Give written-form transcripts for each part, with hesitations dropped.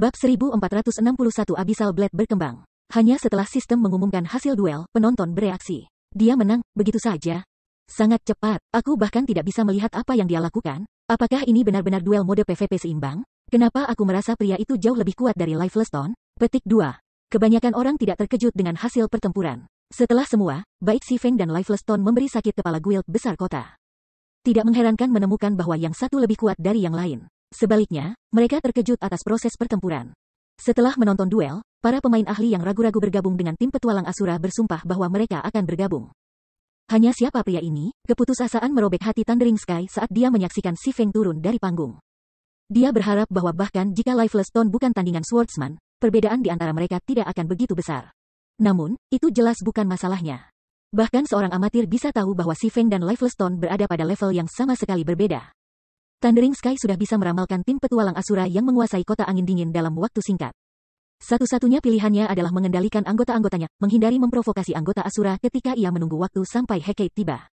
Bab 1461 Abyssal Blade berkembang. Hanya setelah sistem mengumumkan hasil duel, penonton bereaksi. Dia menang, begitu saja. Sangat cepat, aku bahkan tidak bisa melihat apa yang dia lakukan. Apakah ini benar-benar duel mode PvP seimbang? Kenapa aku merasa pria itu jauh lebih kuat dari Lifeless Stone? Petik 2. Kebanyakan orang tidak terkejut dengan hasil pertempuran. Setelah semua, baik Si Feng dan Lifeless Stone memberi sakit kepala guild besar kota. Tidak mengherankan menemukan bahwa yang satu lebih kuat dari yang lain. Sebaliknya, mereka terkejut atas proses pertempuran. Setelah menonton duel, para pemain ahli yang ragu-ragu bergabung dengan tim petualang Asura bersumpah bahwa mereka akan bergabung. Hanya siapa pria ini? Keputusasaan merobek hati Thundering Sky saat dia menyaksikan Si Feng turun dari panggung. Dia berharap bahwa bahkan jika Lifeless Stone bukan tandingan swordsman, perbedaan di antara mereka tidak akan begitu besar. Namun, itu jelas bukan masalahnya. Bahkan seorang amatir bisa tahu bahwa Si Feng dan Lifeless Stone berada pada level yang sama sekali berbeda. Thundering Sky sudah bisa meramalkan tim petualang Asura yang menguasai kota angin dingin dalam waktu singkat. Satu-satunya pilihannya adalah mengendalikan anggota-anggotanya, menghindari memprovokasi anggota Asura ketika ia menunggu waktu sampai Hecate tiba.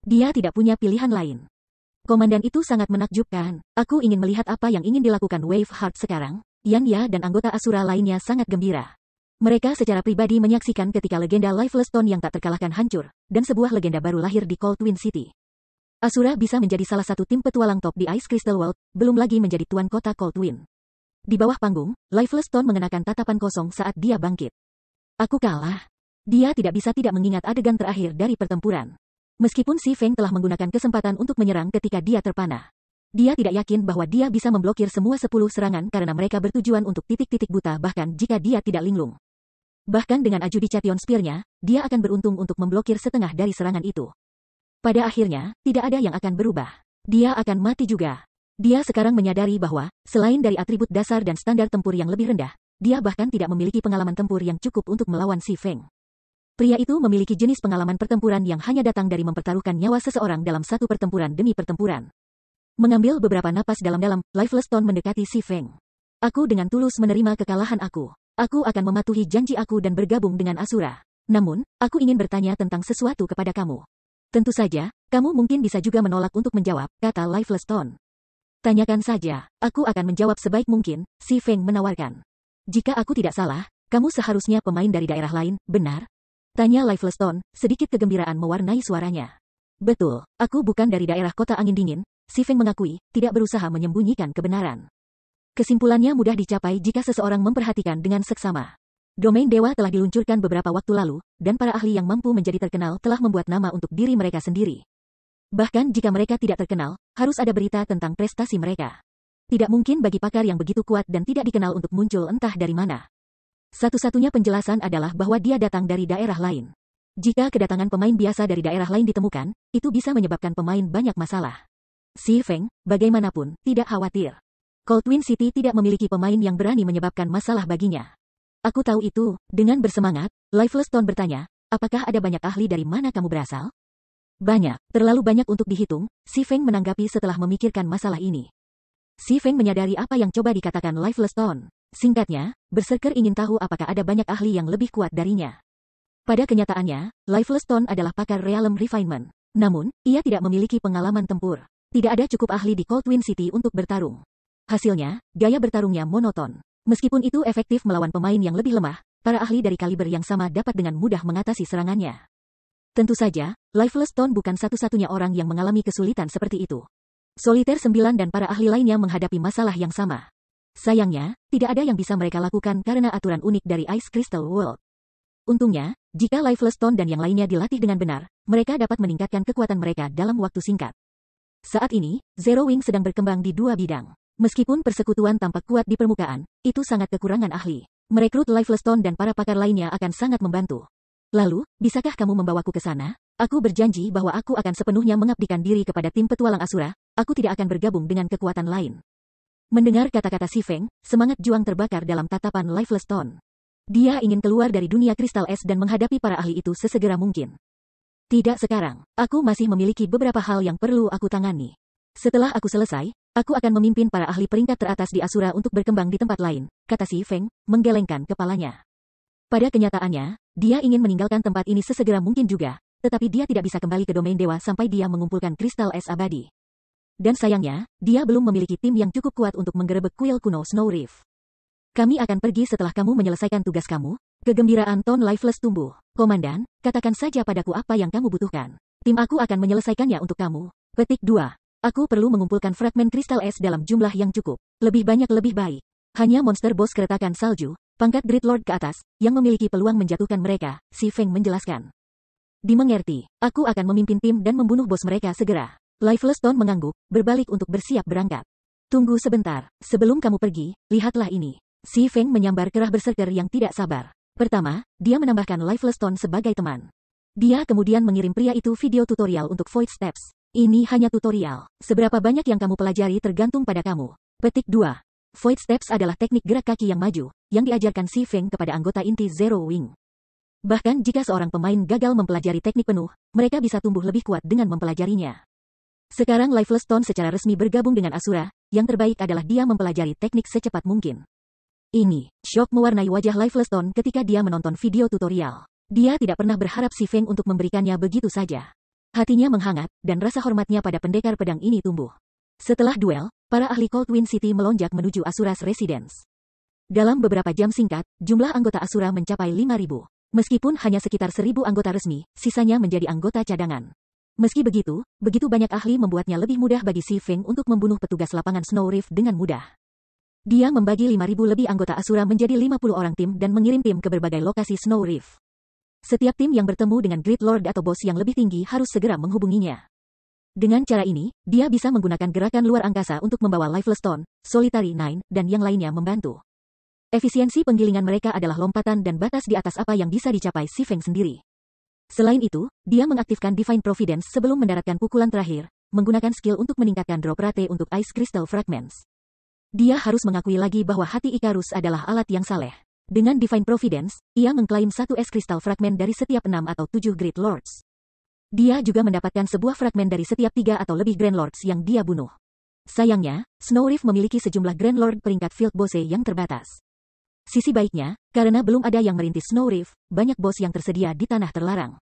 Dia tidak punya pilihan lain. Komandan itu sangat menakjubkan. Aku ingin melihat apa yang ingin dilakukan Wave Heart sekarang. Yan Ya dan anggota Asura lainnya sangat gembira. Mereka secara pribadi menyaksikan ketika legenda Lifeless Stone yang tak terkalahkan hancur, dan sebuah legenda baru lahir di Cold Twin City. Asura bisa menjadi salah satu tim petualang top di Ice Crystal World, belum lagi menjadi tuan kota Cold Twin. Di bawah panggung, Lifeless Stone mengenakan tatapan kosong saat dia bangkit. Aku kalah. Dia tidak bisa tidak mengingat adegan terakhir dari pertempuran. Meskipun Si Feng telah menggunakan kesempatan untuk menyerang ketika dia terpana. Dia tidak yakin bahwa dia bisa memblokir semua 10 serangan karena mereka bertujuan untuk titik-titik buta bahkan jika dia tidak linglung. Bahkan dengan Adjudication Spear-nya, dia akan beruntung untuk memblokir setengah dari serangan itu. Pada akhirnya, tidak ada yang akan berubah. Dia akan mati juga. Dia sekarang menyadari bahwa, selain dari atribut dasar dan standar tempur yang lebih rendah, dia bahkan tidak memiliki pengalaman tempur yang cukup untuk melawan Si Feng. Pria itu memiliki jenis pengalaman pertempuran yang hanya datang dari mempertaruhkan nyawa seseorang dalam satu pertempuran demi pertempuran. Mengambil beberapa napas dalam-dalam, Lifeless Stone mendekati Si Feng. Aku dengan tulus menerima kekalahan aku. Aku akan mematuhi janji aku dan bergabung dengan Asura. Namun, aku ingin bertanya tentang sesuatu kepada kamu. Tentu saja, kamu mungkin bisa juga menolak untuk menjawab, kata Lifeless Stone. Tanyakan saja, aku akan menjawab sebaik mungkin, Si Feng menawarkan. Jika aku tidak salah, kamu seharusnya pemain dari daerah lain, benar? Tanya Lifeless Stone, sedikit kegembiraan mewarnai suaranya. Betul, aku bukan dari daerah kota angin dingin, Si Feng mengakui, tidak berusaha menyembunyikan kebenaran. Kesimpulannya mudah dicapai jika seseorang memperhatikan dengan seksama. Domain dewa telah diluncurkan beberapa waktu lalu, dan para ahli yang mampu menjadi terkenal telah membuat nama untuk diri mereka sendiri. Bahkan jika mereka tidak terkenal, harus ada berita tentang prestasi mereka. Tidak mungkin bagi pakar yang begitu kuat dan tidak dikenal untuk muncul entah dari mana. Satu-satunya penjelasan adalah bahwa dia datang dari daerah lain. Jika kedatangan pemain biasa dari daerah lain ditemukan, itu bisa menyebabkan pemain banyak masalah. Si Feng, bagaimanapun, tidak khawatir. Cold Twin City tidak memiliki pemain yang berani menyebabkan masalah baginya. Aku tahu itu, dengan bersemangat, Lifeless Stone bertanya, apakah ada banyak ahli dari mana kamu berasal? Banyak, terlalu banyak untuk dihitung, Si Feng menanggapi setelah memikirkan masalah ini. Si Feng menyadari apa yang coba dikatakan Lifeless Stone. Singkatnya, Berserker ingin tahu apakah ada banyak ahli yang lebih kuat darinya. Pada kenyataannya, Lifeless Stone adalah pakar Realm Refinement. Namun, ia tidak memiliki pengalaman tempur. Tidak ada cukup ahli di Cold Twin City untuk bertarung. Hasilnya, gaya bertarungnya monoton. Meskipun itu efektif melawan pemain yang lebih lemah, para ahli dari kaliber yang sama dapat dengan mudah mengatasi serangannya. Tentu saja, Lifeless Stone bukan satu-satunya orang yang mengalami kesulitan seperti itu. Solitaire 9 dan para ahli lainnya menghadapi masalah yang sama. Sayangnya, tidak ada yang bisa mereka lakukan karena aturan unik dari Ice Crystal World. Untungnya, jika Lifeless Stone dan yang lainnya dilatih dengan benar, mereka dapat meningkatkan kekuatan mereka dalam waktu singkat. Saat ini, Zero Wing sedang berkembang di dua bidang. Meskipun persekutuan tampak kuat di permukaan, itu sangat kekurangan ahli. Merekrut Lifeless Stone dan para pakar lainnya akan sangat membantu. Lalu, bisakah kamu membawaku ke sana? Aku berjanji bahwa aku akan sepenuhnya mengabdikan diri kepada tim petualang Asura, aku tidak akan bergabung dengan kekuatan lain. Mendengar kata-kata Si Feng, semangat juang terbakar dalam tatapan Lifeless Stone. Dia ingin keluar dari dunia kristal es dan menghadapi para ahli itu sesegera mungkin. Tidak sekarang, aku masih memiliki beberapa hal yang perlu aku tangani. Setelah aku selesai, aku akan memimpin para ahli peringkat teratas di Asura untuk berkembang di tempat lain, kata Si Feng, menggelengkan kepalanya. Pada kenyataannya, dia ingin meninggalkan tempat ini sesegera mungkin juga, tetapi dia tidak bisa kembali ke domain dewa sampai dia mengumpulkan kristal es abadi. Dan sayangnya, dia belum memiliki tim yang cukup kuat untuk menggerebek kuil kuno Snow Reef. Kami akan pergi setelah kamu menyelesaikan tugas kamu. Kegembiraan Ton Lifeless tumbuh. Komandan, katakan saja padaku apa yang kamu butuhkan. Tim aku akan menyelesaikannya untuk kamu. Petik 2. Aku perlu mengumpulkan fragmen kristal es dalam jumlah yang cukup. Lebih banyak lebih baik. Hanya monster bos keretakan salju, pangkat Great Lord ke atas, yang memiliki peluang menjatuhkan mereka, Si Feng menjelaskan. Dimengerti, aku akan memimpin tim dan membunuh bos mereka segera. Lifeless Ton mengangguk, berbalik untuk bersiap berangkat. Tunggu sebentar, sebelum kamu pergi, lihatlah ini. Si Feng menyambar kerah berserker yang tidak sabar. Pertama, dia menambahkan Lifeless Ton sebagai teman. Dia kemudian mengirim pria itu video tutorial untuk Void Steps. Ini hanya tutorial. Seberapa banyak yang kamu pelajari tergantung pada kamu. Petik 2. Void Steps adalah teknik gerak kaki yang maju, yang diajarkan Si Feng kepada anggota inti Zero Wing. Bahkan jika seorang pemain gagal mempelajari teknik penuh, mereka bisa tumbuh lebih kuat dengan mempelajarinya. Sekarang Lifeless Ton secara resmi bergabung dengan Asura, yang terbaik adalah dia mempelajari teknik secepat mungkin. Ini, syok mewarnai wajah Lifeless Ton ketika dia menonton video tutorial. Dia tidak pernah berharap Si Feng untuk memberikannya begitu saja. Hatinya menghangat, dan rasa hormatnya pada pendekar pedang ini tumbuh. Setelah duel, para ahli Cold Wind City melonjak menuju Asura's Residence. Dalam beberapa jam singkat, jumlah anggota Asura mencapai 5.000. Meskipun hanya sekitar 1.000 anggota resmi, sisanya menjadi anggota cadangan. Meski begitu, begitu banyak ahli membuatnya lebih mudah bagi Si Feng untuk membunuh petugas lapangan Snow Reef dengan mudah. Dia membagi 5.000 lebih anggota Asura menjadi 50 orang tim dan mengirim tim ke berbagai lokasi Snow Reef. Setiap tim yang bertemu dengan Great Lord atau bos yang lebih tinggi harus segera menghubunginya. Dengan cara ini, dia bisa menggunakan gerakan luar angkasa untuk membawa Lifeless Ton, Solitary Nine, dan yang lainnya membantu. Efisiensi penggilingan mereka adalah lompatan dan batas di atas apa yang bisa dicapai Si Feng sendiri. Selain itu, dia mengaktifkan Divine Providence sebelum mendaratkan pukulan terakhir, menggunakan skill untuk meningkatkan drop rate untuk Ice Crystal Fragments. Dia harus mengakui lagi bahwa hati Icarus adalah alat yang saleh. Dengan Divine Providence, ia mengklaim satu es kristal fragmen dari setiap 6 atau 7 Great Lords. Dia juga mendapatkan sebuah fragmen dari setiap 3 atau lebih Grand Lords yang dia bunuh. Sayangnya, Snow Reef memiliki sejumlah Grand Lord peringkat Field Boss yang terbatas. Sisi baiknya, karena belum ada yang merintis Snow Reef, banyak bos yang tersedia di tanah terlarang.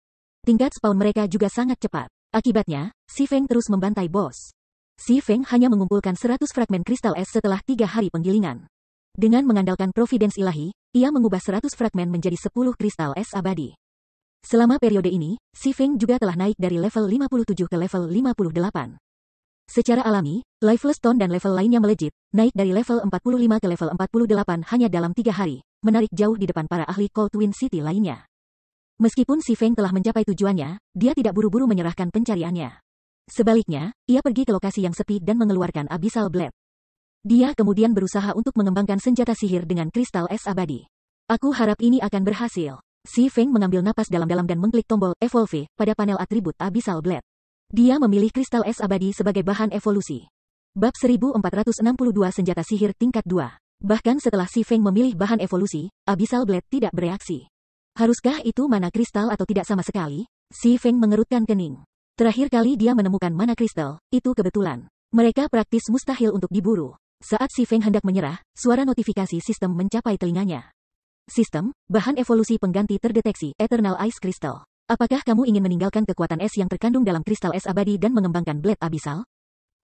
Tingkat spawn mereka juga sangat cepat. Akibatnya, Si Feng terus membantai bos. Si Feng hanya mengumpulkan 100 fragmen kristal es setelah 3 hari penggilingan. Dengan mengandalkan Providence ilahi, ia mengubah 100 fragmen menjadi 10 kristal es abadi. Selama periode ini, Si Feng juga telah naik dari level 57 ke level 58. Secara alami, Lifeless Ton dan level lainnya melejit, naik dari level 45 ke level 48 hanya dalam 3 hari, menarik jauh di depan para ahli Cold Wind City lainnya. Meskipun Si Feng telah mencapai tujuannya, dia tidak buru-buru menyerahkan pencariannya. Sebaliknya, ia pergi ke lokasi yang sepi dan mengeluarkan Abyssal Blade. Dia kemudian berusaha untuk mengembangkan senjata sihir dengan kristal es abadi. Aku harap ini akan berhasil. Si Feng mengambil napas dalam-dalam dan mengklik tombol Evolve pada panel atribut Abyssal Blade. Dia memilih kristal es abadi sebagai bahan evolusi. Bab 1462 senjata sihir tingkat 2. Bahkan setelah Si Feng memilih bahan evolusi, Abyssal Blade tidak bereaksi. Haruskah itu mana kristal atau tidak sama sekali? Si Feng mengerutkan kening. Terakhir kali dia menemukan mana kristal, itu kebetulan. Mereka praktis mustahil untuk diburu. Saat Si Feng hendak menyerah, suara notifikasi sistem mencapai telinganya. Sistem, bahan evolusi pengganti terdeteksi, Eternal Ice Crystal. Apakah kamu ingin meninggalkan kekuatan es yang terkandung dalam kristal es abadi dan mengembangkan Blade Abyssal?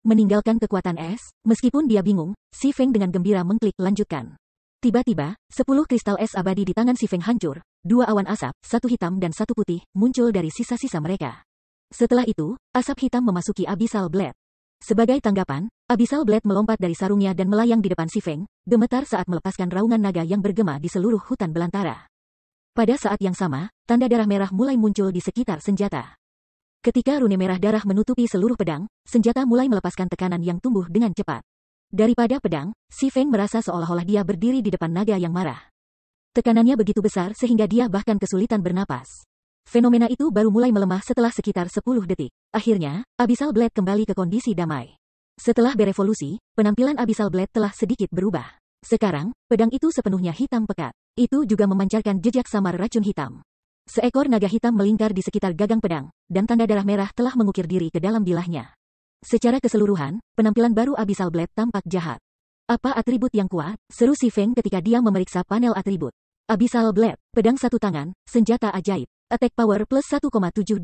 Meninggalkan kekuatan es? Meskipun dia bingung, Si Feng dengan gembira mengklik lanjutkan. Tiba-tiba, 10 kristal es abadi di tangan Si Feng hancur, 2 awan asap, 1 hitam dan 1 putih, muncul dari sisa-sisa mereka. Setelah itu, asap hitam memasuki Abyssal Blade. Sebagai tanggapan, Abyssal Blade melompat dari sarungnya dan melayang di depan Si Feng, gemetar saat melepaskan raungan naga yang bergema di seluruh hutan belantara. Pada saat yang sama, tanda darah merah mulai muncul di sekitar senjata. Ketika rune merah darah menutupi seluruh pedang, senjata mulai melepaskan tekanan yang tumbuh dengan cepat. Daripada pedang, Si Feng merasa seolah-olah dia berdiri di depan naga yang marah. Tekanannya begitu besar sehingga dia bahkan kesulitan bernapas. Fenomena itu baru mulai melemah setelah sekitar 10 detik. Akhirnya, Abyssal Blade kembali ke kondisi damai. Setelah berevolusi, penampilan Abyssal Blade telah sedikit berubah. Sekarang, pedang itu sepenuhnya hitam pekat. Itu juga memancarkan jejak samar racun hitam. Seekor naga hitam melingkar di sekitar gagang pedang, dan tanda darah merah telah mengukir diri ke dalam bilahnya. Secara keseluruhan, penampilan baru Abyssal Blade tampak jahat. Apa atribut yang kuat? Seru Si Feng ketika dia memeriksa panel atribut. Abyssal Blade, pedang satu tangan, senjata ajaib. Attack power plus 1,720.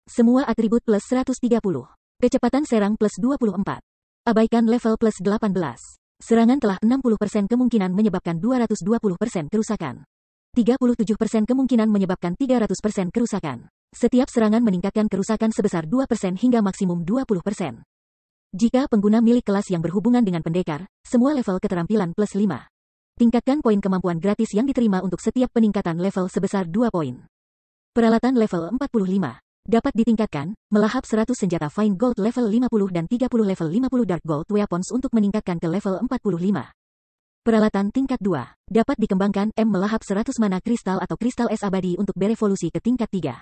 Semua atribut plus 130. Kecepatan serang plus 24. Abaikan level plus 18. Serangan telah 60% kemungkinan menyebabkan 220% kerusakan. 37% kemungkinan menyebabkan 300% kerusakan. Setiap serangan meningkatkan kerusakan sebesar 2% hingga maksimum 20%. Jika pengguna milik kelas yang berhubungan dengan pendekar, semua level keterampilan plus 5. Tingkatkan poin kemampuan gratis yang diterima untuk setiap peningkatan level sebesar 2 poin. Peralatan level 45. Dapat ditingkatkan, melahap 100 senjata Fine Gold level 50 dan 30 level 50 Dark Gold Weapons untuk meningkatkan ke level 45. Peralatan tingkat 2. Dapat dikembangkan, melahap 100 mana kristal atau kristal es abadi untuk berevolusi ke tingkat 3.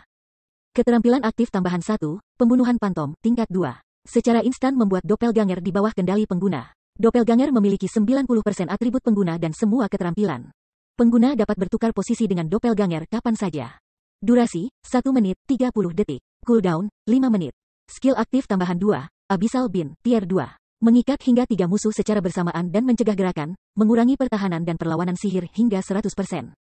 Keterampilan aktif tambahan 1, pembunuhan pantom, tingkat 2. Secara instan membuat doppelganger di bawah kendali pengguna. Doppelganger memiliki 90% atribut pengguna dan semua keterampilan. Pengguna dapat bertukar posisi dengan doppelganger kapan saja. Durasi, 1 menit, 30 detik. Cooldown, 5 menit. Skill aktif tambahan 2, Abyssal Beam, tier 2. Mengikat hingga 3 musuh secara bersamaan dan mencegah gerakan, mengurangi pertahanan dan perlawanan sihir hingga 100%.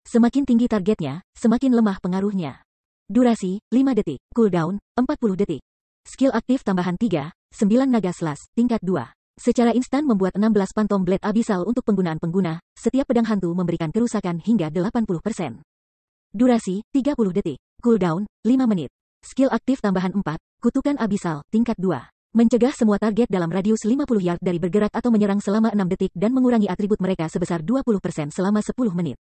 Semakin tinggi targetnya, semakin lemah pengaruhnya. Durasi, 5 detik. Cooldown, 40 detik. Skill aktif tambahan 3, 9 Naga Slash, tingkat 2. Secara instan membuat 16 Phantom Blade Abyssal untuk penggunaan pengguna, setiap pedang hantu memberikan kerusakan hingga 80%. Durasi, 30 detik. Cooldown, 5 menit. Skill aktif tambahan 4, Kutukan Abyssal, tingkat 2. Mencegah semua target dalam radius 50 yard dari bergerak atau menyerang selama 6 detik dan mengurangi atribut mereka sebesar 20% selama 10 menit.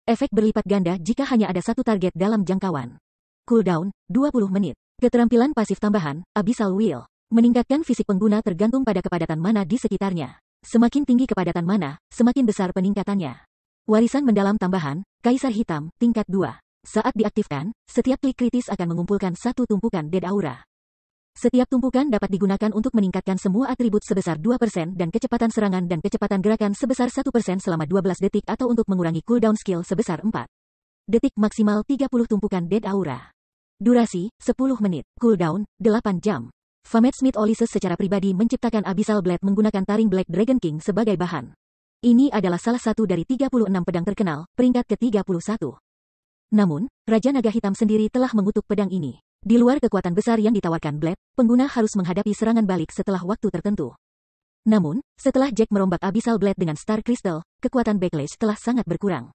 Efek berlipat ganda jika hanya ada satu target dalam jangkauan. Cooldown, 20 menit. Keterampilan pasif tambahan, Abyssal Wheel. Meningkatkan fisik pengguna tergantung pada kepadatan mana di sekitarnya. Semakin tinggi kepadatan mana, semakin besar peningkatannya. Warisan mendalam tambahan, Kaisar Hitam, tingkat 2. Saat diaktifkan, setiap klik kritis akan mengumpulkan satu tumpukan Dead Aura. Setiap tumpukan dapat digunakan untuk meningkatkan semua atribut sebesar 2% dan kecepatan serangan dan kecepatan gerakan sebesar 1% selama 12 detik atau untuk mengurangi cooldown skill sebesar 4 detik maksimal 30 tumpukan Dead Aura. Durasi, 10 menit. Cooldown, 8 jam. Famed Smith Ulysses secara pribadi menciptakan Abyssal Blade menggunakan taring Black Dragon King sebagai bahan. Ini adalah salah satu dari 36 pedang terkenal, peringkat ke-31. Namun, Raja Naga Hitam sendiri telah mengutuk pedang ini. Di luar kekuatan besar yang ditawarkan Blade, pengguna harus menghadapi serangan balik setelah waktu tertentu. Namun, setelah Jack merombak Abyssal Blade dengan Star Crystal, kekuatan backlash telah sangat berkurang.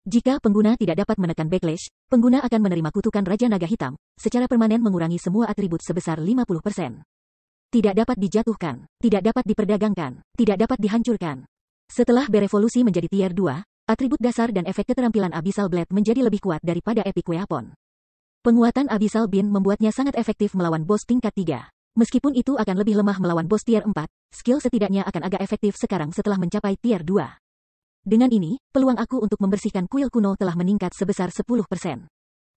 Jika pengguna tidak dapat menekan backlash, pengguna akan menerima kutukan Raja Naga Hitam, secara permanen mengurangi semua atribut sebesar 50%. Tidak dapat dijatuhkan, tidak dapat diperdagangkan, tidak dapat dihancurkan. Setelah berevolusi menjadi tier 2, atribut dasar dan efek keterampilan Abyssal Blade menjadi lebih kuat daripada Epic Weapon. Penguatan Abyssal Beam membuatnya sangat efektif melawan bos tingkat 3. Meskipun itu akan lebih lemah melawan bos tier 4, skill setidaknya akan agak efektif sekarang setelah mencapai tier 2. Dengan ini, peluang aku untuk membersihkan kuil kuno telah meningkat sebesar 10%.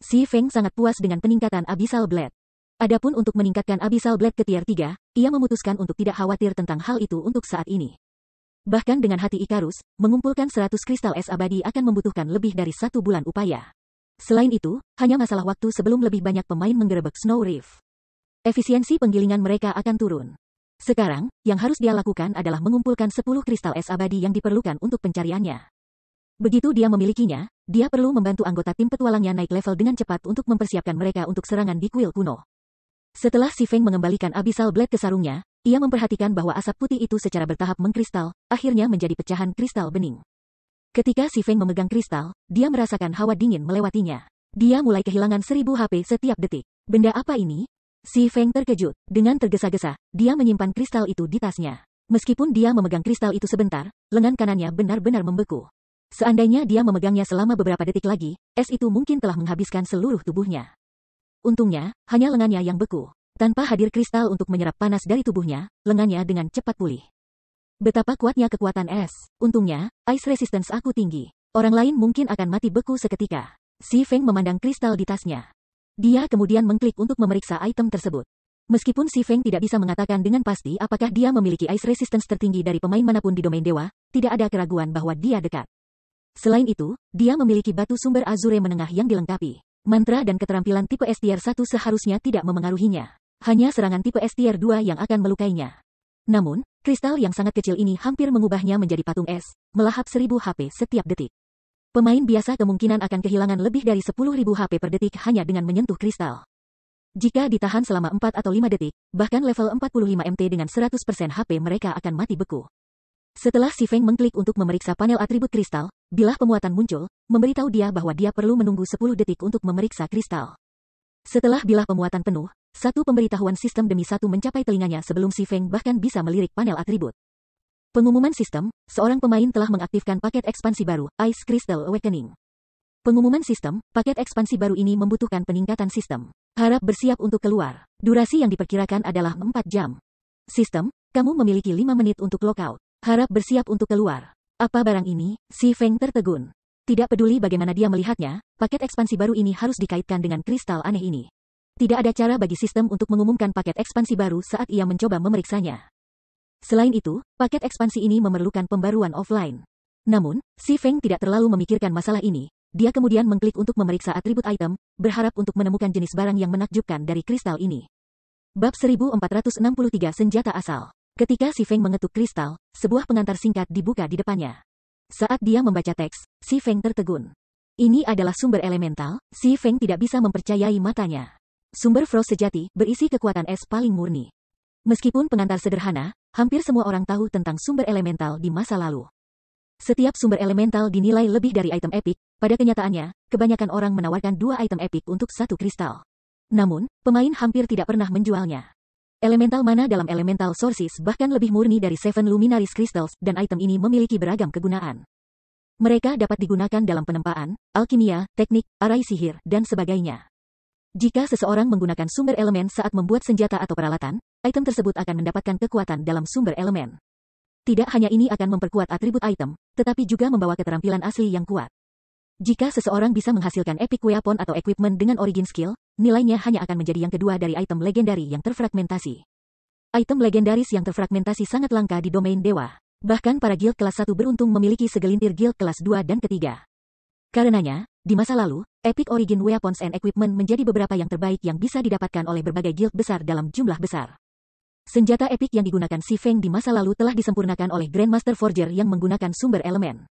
Si Feng sangat puas dengan peningkatan Abyssal Blade. Adapun untuk meningkatkan Abyssal Blade ke tier 3, ia memutuskan untuk tidak khawatir tentang hal itu untuk saat ini. Bahkan dengan hati Ikarus, mengumpulkan 100 kristal es abadi akan membutuhkan lebih dari 1 bulan upaya. Selain itu, hanya masalah waktu sebelum lebih banyak pemain menggerebek Snow Reef. Efisiensi penggilingan mereka akan turun. Sekarang, yang harus dia lakukan adalah mengumpulkan 10 kristal es abadi yang diperlukan untuk pencariannya. Begitu dia memilikinya, dia perlu membantu anggota tim petualangnya naik level dengan cepat untuk mempersiapkan mereka untuk serangan di kuil kuno. Setelah Si Feng mengembalikan Abyssal Blade ke sarungnya, ia memperhatikan bahwa asap putih itu secara bertahap mengkristal, akhirnya menjadi pecahan kristal bening. Ketika Si Feng memegang kristal, dia merasakan hawa dingin melewatinya. Dia mulai kehilangan 1000 HP setiap detik. Benda apa ini? Si Feng terkejut. Dengan tergesa-gesa, dia menyimpan kristal itu di tasnya. Meskipun dia memegang kristal itu sebentar, lengan kanannya benar-benar membeku. Seandainya dia memegangnya selama beberapa detik lagi, es itu mungkin telah menghabiskan seluruh tubuhnya. Untungnya, hanya lengannya yang beku. Tanpa hadir kristal untuk menyerap panas dari tubuhnya, lengannya dengan cepat pulih. Betapa kuatnya kekuatan es. Untungnya, ice resistance aku tinggi. Orang lain mungkin akan mati beku seketika. Si Feng memandang kristal di tasnya. Dia kemudian mengklik untuk memeriksa item tersebut. Meskipun Si Feng tidak bisa mengatakan dengan pasti apakah dia memiliki ice resistance tertinggi dari pemain manapun di domain dewa, tidak ada keraguan bahwa dia dekat. Selain itu, dia memiliki batu sumber azure menengah yang dilengkapi. Mantra dan keterampilan tipe S tier 1 seharusnya tidak memengaruhinya. Hanya serangan tipe S tier 2 yang akan melukainya. Namun, kristal yang sangat kecil ini hampir mengubahnya menjadi patung es, melahap 1000 HP setiap detik. Pemain biasa kemungkinan akan kehilangan lebih dari 10.000 HP per detik hanya dengan menyentuh kristal. Jika ditahan selama 4 atau 5 detik, bahkan level 45 MT dengan 100% HP mereka akan mati beku. Setelah Si Feng mengklik untuk memeriksa panel atribut kristal, bilah pemuatan muncul, memberitahu dia bahwa dia perlu menunggu 10 detik untuk memeriksa kristal. Setelah bilah pemuatan penuh, satu pemberitahuan sistem demi satu mencapai telinganya sebelum Si Feng bahkan bisa melirik panel atribut. Pengumuman sistem, seorang pemain telah mengaktifkan paket ekspansi baru, Ice Crystal Awakening. Pengumuman sistem, paket ekspansi baru ini membutuhkan peningkatan sistem. Harap bersiap untuk keluar. Durasi yang diperkirakan adalah 4 jam. Sistem, kamu memiliki 5 menit untuk lockout. Harap bersiap untuk keluar. Apa barang ini? Si Feng tertegun. Tidak peduli bagaimana dia melihatnya, paket ekspansi baru ini harus dikaitkan dengan kristal aneh ini. Tidak ada cara bagi sistem untuk mengumumkan paket ekspansi baru saat ia mencoba memeriksanya. Selain itu, paket ekspansi ini memerlukan pembaruan offline. Namun, Si Feng tidak terlalu memikirkan masalah ini. Dia kemudian mengklik untuk memeriksa atribut item, berharap untuk menemukan jenis barang yang menakjubkan dari kristal ini. Bab 1463 Senjata Asal. Ketika Si Feng mengetuk kristal, sebuah pengantar singkat dibuka di depannya. Saat dia membaca teks, Si Feng tertegun. Ini adalah sumber elemental, Si Feng tidak bisa mempercayai matanya. Sumber frost sejati, berisi kekuatan es paling murni. Meskipun pengantar sederhana, hampir semua orang tahu tentang sumber elemental di masa lalu. Setiap sumber elemental dinilai lebih dari item epik, pada kenyataannya, kebanyakan orang menawarkan 2 item epik untuk satu kristal. Namun, pemain hampir tidak pernah menjualnya. Elemental mana dalam Elemental Sources bahkan lebih murni dari Seven Luminaries Crystals dan item ini memiliki beragam kegunaan. Mereka dapat digunakan dalam penempaan, alkimia, teknik, arai sihir, dan sebagainya. Jika seseorang menggunakan sumber elemen saat membuat senjata atau peralatan, item tersebut akan mendapatkan kekuatan dalam sumber elemen. Tidak hanya ini akan memperkuat atribut item, tetapi juga membawa keterampilan asli yang kuat. Jika seseorang bisa menghasilkan epic weapon atau equipment dengan origin skill, nilainya hanya akan menjadi yang kedua dari item legendari yang terfragmentasi. Item legendaris yang terfragmentasi sangat langka di domain dewa. Bahkan para guild kelas 1 beruntung memiliki segelintir guild kelas 2 dan ketiga. Karenanya, di masa lalu, epic origin weapons and equipment menjadi beberapa yang terbaik yang bisa didapatkan oleh berbagai guild besar dalam jumlah besar. Senjata epik yang digunakan Si Feng di masa lalu telah disempurnakan oleh Grandmaster Forger yang menggunakan sumber elemen.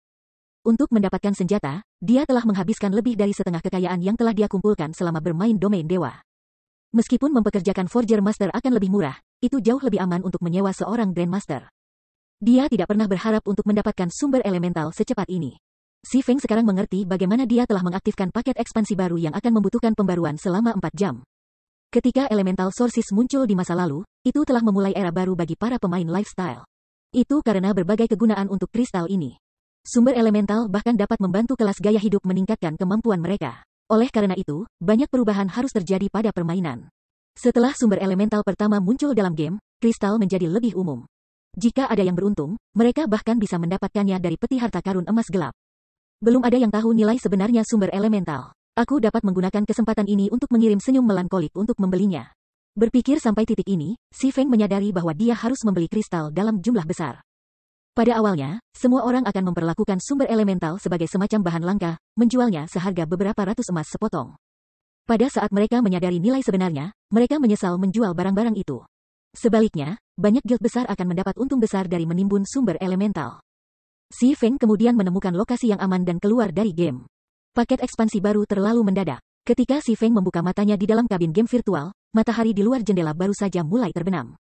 Untuk mendapatkan senjata, dia telah menghabiskan lebih dari setengah kekayaan yang telah dia kumpulkan selama bermain domain dewa. Meskipun mempekerjakan Forger Master akan lebih murah, itu jauh lebih aman untuk menyewa seorang Grandmaster. Dia tidak pernah berharap untuk mendapatkan sumber elemental secepat ini. Si Feng sekarang mengerti bagaimana dia telah mengaktifkan paket ekspansi baru yang akan membutuhkan pembaruan selama 4 jam. Ketika Elemental Sources muncul di masa lalu, itu telah memulai era baru bagi para pemain lifestyle. Itu karena berbagai kegunaan untuk kristal ini. Sumber elemental bahkan dapat membantu kelas gaya hidup meningkatkan kemampuan mereka. Oleh karena itu, banyak perubahan harus terjadi pada permainan. Setelah sumber elemental pertama muncul dalam game, kristal menjadi lebih umum. Jika ada yang beruntung, mereka bahkan bisa mendapatkannya dari peti harta karun emas gelap. Belum ada yang tahu nilai sebenarnya sumber elemental. Aku dapat menggunakan kesempatan ini untuk mengirim senyum melankolik untuk membelinya. Berpikir sampai titik ini, Si Feng menyadari bahwa dia harus membeli kristal dalam jumlah besar. Pada awalnya, semua orang akan memperlakukan sumber elemental sebagai semacam bahan langka, menjualnya seharga beberapa ratus emas sepotong. Pada saat mereka menyadari nilai sebenarnya, mereka menyesal menjual barang-barang itu. Sebaliknya, banyak guild besar akan mendapat untung besar dari menimbun sumber elemental. Si Feng kemudian menemukan lokasi yang aman dan keluar dari game. Paket ekspansi baru terlalu mendadak. Ketika Si Feng membuka matanya di dalam kabin game virtual, matahari di luar jendela baru saja mulai terbenam.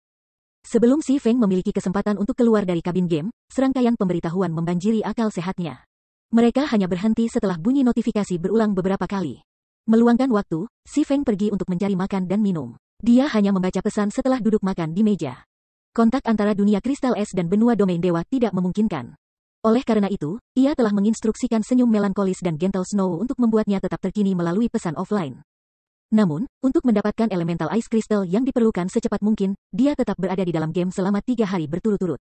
Sebelum Si Feng memiliki kesempatan untuk keluar dari kabin game, serangkaian pemberitahuan membanjiri akal sehatnya. Mereka hanya berhenti setelah bunyi notifikasi berulang beberapa kali. Meluangkan waktu, Si Feng pergi untuk mencari makan dan minum. Dia hanya membaca pesan setelah duduk makan di meja. Kontak antara dunia kristal es dan benua domain dewa tidak memungkinkan. Oleh karena itu, ia telah menginstruksikan senyum melankolis dan gentle snow untuk membuatnya tetap terkini melalui pesan offline. Namun, untuk mendapatkan elemental ice crystal yang diperlukan secepat mungkin, dia tetap berada di dalam game selama 3 hari berturut-turut.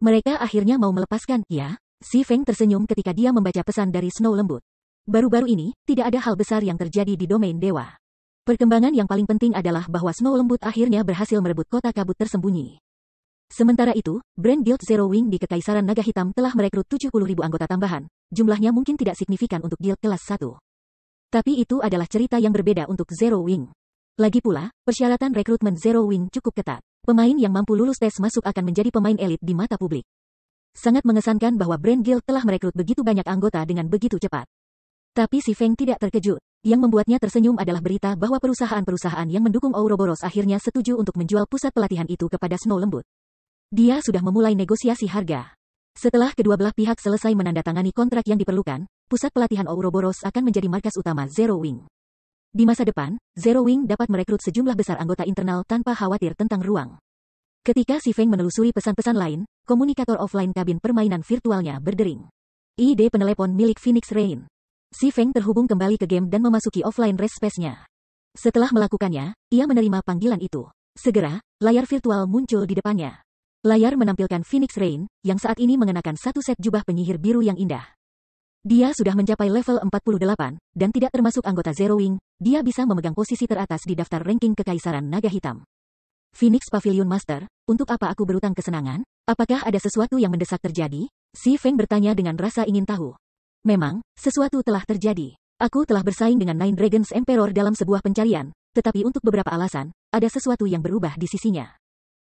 Mereka akhirnya mau melepaskan, ya? Si Feng tersenyum ketika dia membaca pesan dari Snow lembut. Baru-baru ini, tidak ada hal besar yang terjadi di domain dewa. Perkembangan yang paling penting adalah bahwa Snow lembut akhirnya berhasil merebut kota kabut tersembunyi. Sementara itu, Brand Guild Zero Wing di Kekaisaran Naga Hitam telah merekrut 70.000 anggota tambahan. Jumlahnya mungkin tidak signifikan untuk guild kelas 1. Tapi itu adalah cerita yang berbeda untuk Zero Wing. Lagi pula, persyaratan rekrutmen Zero Wing cukup ketat. Pemain yang mampu lulus tes masuk akan menjadi pemain elit di mata publik. Sangat mengesankan bahwa Brand Guild telah merekrut begitu banyak anggota dengan begitu cepat. Tapi Si Feng tidak terkejut. Yang membuatnya tersenyum adalah berita bahwa perusahaan-perusahaan yang mendukung Ouroboros akhirnya setuju untuk menjual pusat pelatihan itu kepada Snow lembut. Dia sudah memulai negosiasi harga. Setelah kedua belah pihak selesai menandatangani kontrak yang diperlukan, pusat pelatihan Ouroboros akan menjadi markas utama Zero Wing. Di masa depan, Zero Wing dapat merekrut sejumlah besar anggota internal tanpa khawatir tentang ruang. Ketika Si Feng menelusuri pesan-pesan lain, komunikator offline kabin permainan virtualnya berdering. Ide penelepon milik Phoenix Rain. Si Feng terhubung kembali ke game dan memasuki offline rest space-nya. Setelah melakukannya, ia menerima panggilan itu. Segera, layar virtual muncul di depannya. Layar menampilkan Phoenix Rain, yang saat ini mengenakan satu set jubah penyihir biru yang indah. Dia sudah mencapai level 48, dan tidak termasuk anggota Zero Wing, dia bisa memegang posisi teratas di daftar ranking Kekaisaran Naga Hitam. Phoenix Pavilion Master, untuk apa aku berutang kesenangan? Apakah ada sesuatu yang mendesak terjadi? Si Feng bertanya dengan rasa ingin tahu. Memang, sesuatu telah terjadi. Aku telah bersaing dengan Nine Dragons Emperor dalam sebuah pencarian, tetapi untuk beberapa alasan, ada sesuatu yang berubah di sisinya.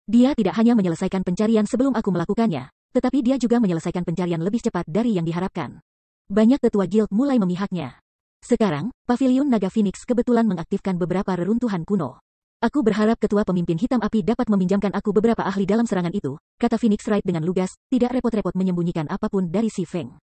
Dia tidak hanya menyelesaikan pencarian sebelum aku melakukannya, tetapi dia juga menyelesaikan pencarian lebih cepat dari yang diharapkan. Banyak tetua guild mulai memihaknya. Sekarang, Pavilion Naga Phoenix kebetulan mengaktifkan beberapa reruntuhan kuno. Aku berharap ketua pemimpin hitam api dapat meminjamkan aku beberapa ahli dalam serangan itu, kata Phoenix Wright dengan lugas, tidak repot-repot menyembunyikan apapun dari Si Feng.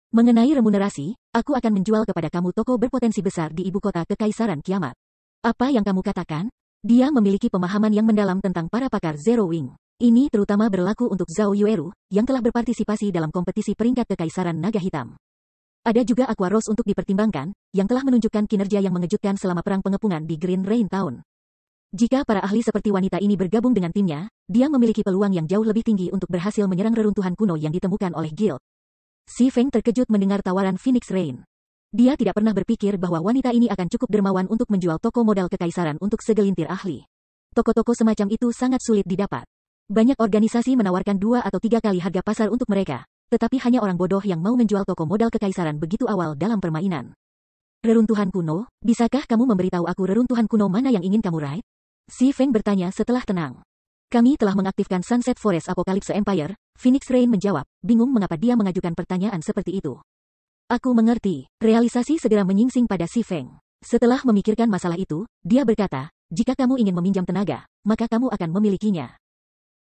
Mengenai remunerasi, aku akan menjual kepada kamu toko berpotensi besar di ibu kota Kekaisaran Kiamat. Apa yang kamu katakan? Dia memiliki pemahaman yang mendalam tentang para pakar Zero Wing. Ini terutama berlaku untuk Zhao Yueru, yang telah berpartisipasi dalam kompetisi peringkat Kekaisaran Naga Hitam. Ada juga Aqua Rose untuk dipertimbangkan, yang telah menunjukkan kinerja yang mengejutkan selama perang pengepungan di Green Rain Town. Jika para ahli seperti wanita ini bergabung dengan timnya, dia memiliki peluang yang jauh lebih tinggi untuk berhasil menyerang reruntuhan kuno yang ditemukan oleh guild. Si Feng terkejut mendengar tawaran Phoenix Rain. Dia tidak pernah berpikir bahwa wanita ini akan cukup dermawan untuk menjual toko modal kekaisaran untuk segelintir ahli. Toko-toko semacam itu sangat sulit didapat. Banyak organisasi menawarkan 2 atau 3 kali harga pasar untuk mereka, tetapi hanya orang bodoh yang mau menjual toko modal kekaisaran begitu awal dalam permainan. Reruntuhan kuno, bisakah kamu memberitahu aku reruntuhan kuno mana yang ingin kamu raih? Si Feng bertanya setelah tenang. Kami telah mengaktifkan Sunset Forest Apocalypse Empire, Phoenix Rain menjawab, bingung mengapa dia mengajukan pertanyaan seperti itu. Aku mengerti, realisasi segera menyingsing pada Si Feng. Setelah memikirkan masalah itu, dia berkata, jika kamu ingin meminjam tenaga, maka kamu akan memilikinya.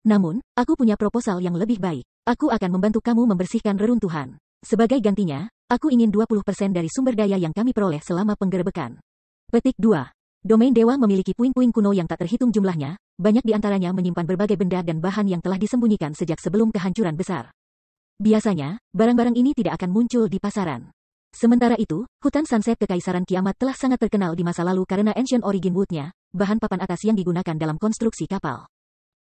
Namun, aku punya proposal yang lebih baik. Aku akan membantu kamu membersihkan reruntuhan. Sebagai gantinya, aku ingin 20% dari sumber daya yang kami peroleh selama penggerebekan. Petik 2. Domain dewa memiliki puing-puing kuno yang tak terhitung jumlahnya, banyak di antaranya menyimpan berbagai benda dan bahan yang telah disembunyikan sejak sebelum kehancuran besar. Biasanya, barang-barang ini tidak akan muncul di pasaran. Sementara itu, hutan Sunset Kekaisaran Kiamat telah sangat terkenal di masa lalu karena Ancient Origin Wood-nya, bahan papan atas yang digunakan dalam konstruksi kapal.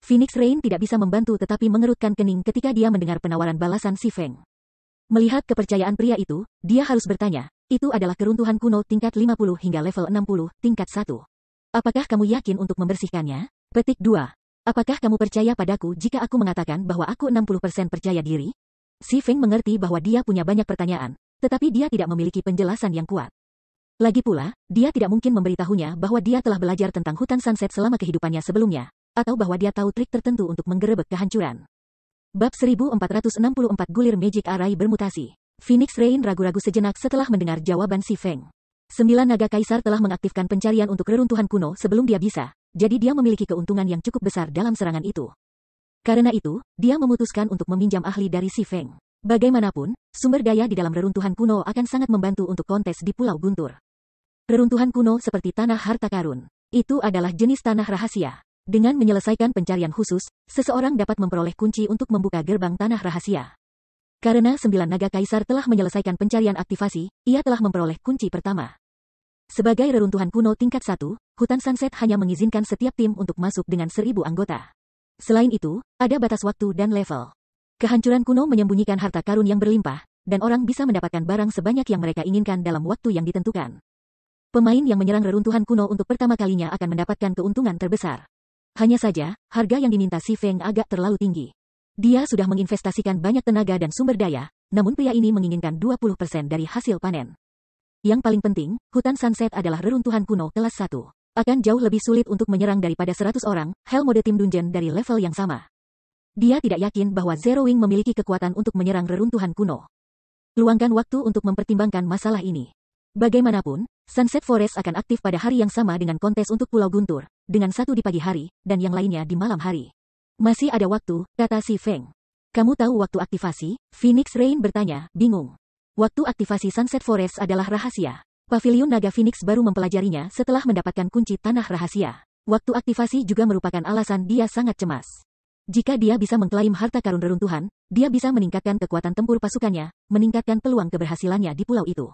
Phoenix Rain tidak bisa membantu tetapi mengerutkan kening ketika dia mendengar penawaran balasan Si Feng. Melihat kepercayaan pria itu, dia harus bertanya, itu adalah keruntuhan kuno tingkat 50 hingga level 60, tingkat 1. Apakah kamu yakin untuk membersihkannya? Petik 2. Apakah kamu percaya padaku jika aku mengatakan bahwa aku 60% percaya diri? Si Feng mengerti bahwa dia punya banyak pertanyaan, tetapi dia tidak memiliki penjelasan yang kuat. Lagi pula, dia tidak mungkin memberitahunya bahwa dia telah belajar tentang hutan Sunset selama kehidupannya sebelumnya, atau bahwa dia tahu trik tertentu untuk menggerebek kehancuran. Bab 1464 Gulir Magic Array bermutasi. Phoenix Rain ragu-ragu sejenak setelah mendengar jawaban Si Feng. 9 naga kaisar telah mengaktifkan pencarian untuk reruntuhan kuno sebelum dia bisa, jadi dia memiliki keuntungan yang cukup besar dalam serangan itu. Karena itu, dia memutuskan untuk meminjam ahli dari Si Feng. Bagaimanapun, sumber daya di dalam reruntuhan kuno akan sangat membantu untuk kontes di Pulau Guntur. Reruntuhan kuno seperti tanah harta karun. Itu adalah jenis tanah rahasia. Dengan menyelesaikan pencarian khusus, seseorang dapat memperoleh kunci untuk membuka gerbang tanah rahasia. Karena 9 naga kaisar telah menyelesaikan pencarian aktivasi, ia telah memperoleh kunci pertama. Sebagai reruntuhan kuno tingkat 1, hutan Sunset hanya mengizinkan setiap tim untuk masuk dengan 1000 anggota. Selain itu, ada batas waktu dan level. Kehancuran kuno menyembunyikan harta karun yang berlimpah, dan orang bisa mendapatkan barang sebanyak yang mereka inginkan dalam waktu yang ditentukan. Pemain yang menyerang reruntuhan kuno untuk pertama kalinya akan mendapatkan keuntungan terbesar. Hanya saja, harga yang diminta Si Feng agak terlalu tinggi. Dia sudah menginvestasikan banyak tenaga dan sumber daya, namun pria ini menginginkan 20% dari hasil panen. Yang paling penting, hutan Sunset adalah reruntuhan kuno kelas 1. Akan jauh lebih sulit untuk menyerang daripada 100 orang, Hell Mode Tim Dungeon dari level yang sama. Dia tidak yakin bahwa Zero Wing memiliki kekuatan untuk menyerang reruntuhan kuno. Luangkan waktu untuk mempertimbangkan masalah ini. Bagaimanapun, Sunset Forest akan aktif pada hari yang sama dengan kontes untuk Pulau Guntur, dengan satu di pagi hari, dan yang lainnya di malam hari. Masih ada waktu, kata Si Feng. Kamu tahu waktu aktivasi? Phoenix Rain bertanya, bingung. Waktu aktivasi Sunset Forest adalah rahasia. Pavilion Naga Phoenix baru mempelajarinya setelah mendapatkan kunci tanah rahasia. Waktu aktivasi juga merupakan alasan dia sangat cemas. Jika dia bisa mengklaim harta karun reruntuhan, dia bisa meningkatkan kekuatan tempur pasukannya, meningkatkan peluang keberhasilannya di pulau itu.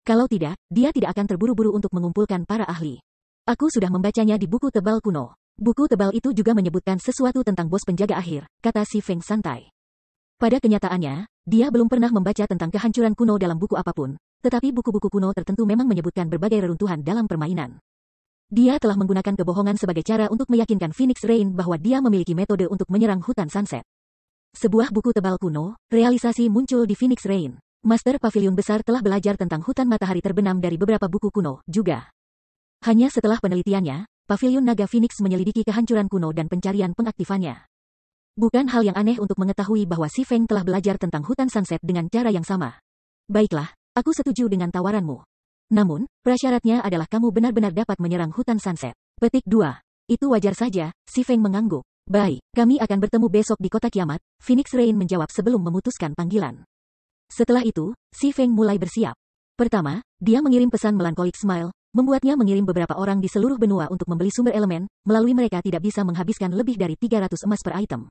Kalau tidak, dia tidak akan terburu-buru untuk mengumpulkan para ahli. Aku sudah membacanya di buku tebal kuno. Buku tebal itu juga menyebutkan sesuatu tentang bos penjaga akhir, kata si Feng santai. Pada kenyataannya, dia belum pernah membaca tentang kehancuran kuno dalam buku apapun, tetapi buku-buku kuno tertentu memang menyebutkan berbagai reruntuhan dalam permainan. Dia telah menggunakan kebohongan sebagai cara untuk meyakinkan Phoenix Rain bahwa dia memiliki metode untuk menyerang hutan Sunset. Sebuah buku tebal kuno, realisasi muncul di Phoenix Rain. Master Pavilion Besar telah belajar tentang hutan matahari terbenam dari beberapa buku kuno juga. Hanya setelah penelitiannya, Pavilion Naga Phoenix menyelidiki kehancuran kuno dan pencarian pengaktifannya. Bukan hal yang aneh untuk mengetahui bahwa si Feng telah belajar tentang hutan Sunset dengan cara yang sama. Baiklah, aku setuju dengan tawaranmu. Namun, prasyaratnya adalah kamu benar-benar dapat menyerang hutan Sunset. Petik 2. Itu wajar saja, si Feng mengangguk. Baik, kami akan bertemu besok di Kota Kiamat, Phoenix Rain menjawab sebelum memutuskan panggilan. Setelah itu, si Feng mulai bersiap. Pertama, dia mengirim pesan Melancholic Smile, membuatnya mengirim beberapa orang di seluruh benua untuk membeli sumber elemen, melalui mereka tidak bisa menghabiskan lebih dari 300 emas per item.